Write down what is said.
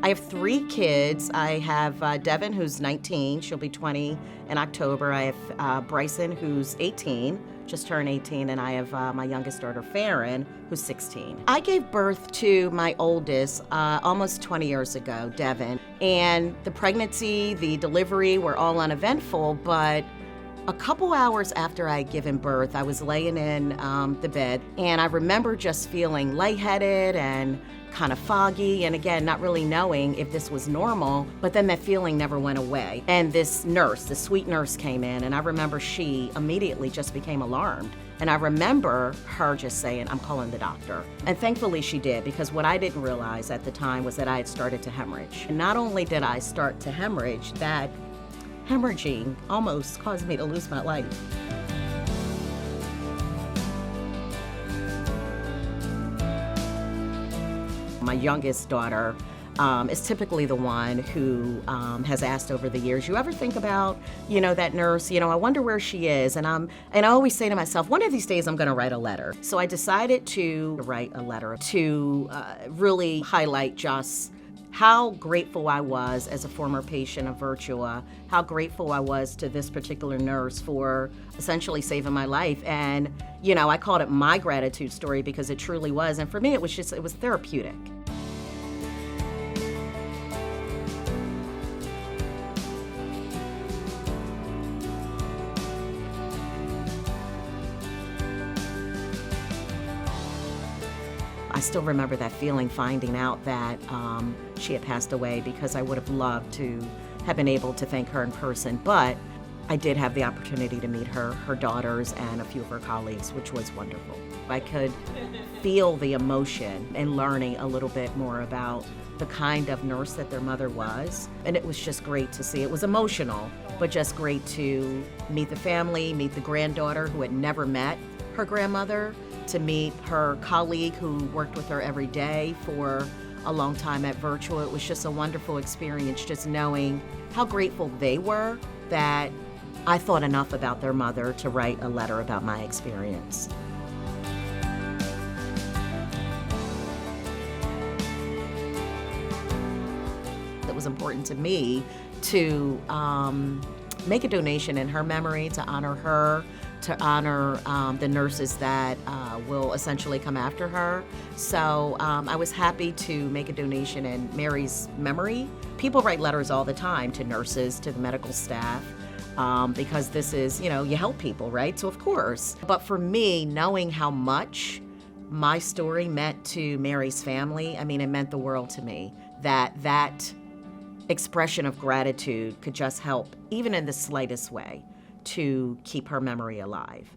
I have 3 kids. I have Devin, who's 19. She'll be 20 in October. I have Bryson, who's 18, just turned 18, and I have my youngest daughter, Farron, who's 16. I gave birth to my oldest almost 20 years ago, Devin, and the pregnancy, the delivery were all uneventful, but a couple hours after I had given birth, I was laying in the bed, and I remember just feeling lightheaded and kind of foggy, and again, not really knowing if this was normal, but then that feeling never went away. And this nurse, the sweet nurse, came in, and I remember she immediately just became alarmed. And I remember her just saying, "I'm calling the doctor." And thankfully she did, because what I didn't realize at the time was that I had started to hemorrhage. And not only did I start to hemorrhage, that hemorrhaging almost caused me to lose my life. My youngest daughter is typically the one who has asked over the years, "You ever think about, that nurse? I wonder where she is." And I always say to myself, one of these days I'm going to write a letter. So I decided to write a letter to really highlight just how grateful I was as a former patient of Virtua, how grateful I was to this particular nurse for essentially saving my life. And, I called it my gratitude story because it truly was. And for me, it was therapeutic. I still remember that feeling, finding out that she had passed away, because I would have loved to have been able to thank her in person. But I did have the opportunity to meet her daughters, and a few of her colleagues, which was wonderful. I could feel the emotion in learning a little bit more about the kind of nurse that their mother was. And it was just great to see. It was emotional, but just great to meet the family, meet the granddaughter who had never met her grandmother, to meet her colleague who worked with her every day for a long time at Virtua. It was just a wonderful experience, just knowing how grateful they were that I thought enough about their mother to write a letter about my experience. It was important to me to make a donation in her memory, to honor her, to honor the nurses that will essentially come after her. So I was happy to make a donation in Mary's memory. People write letters all the time to nurses, to the medical staff, because this is, you help people, right? So of course. But for me, knowing how much my story meant to Mary's family, it meant the world to me. That expression of gratitude could just help, even in the slightest way, to keep her memory alive.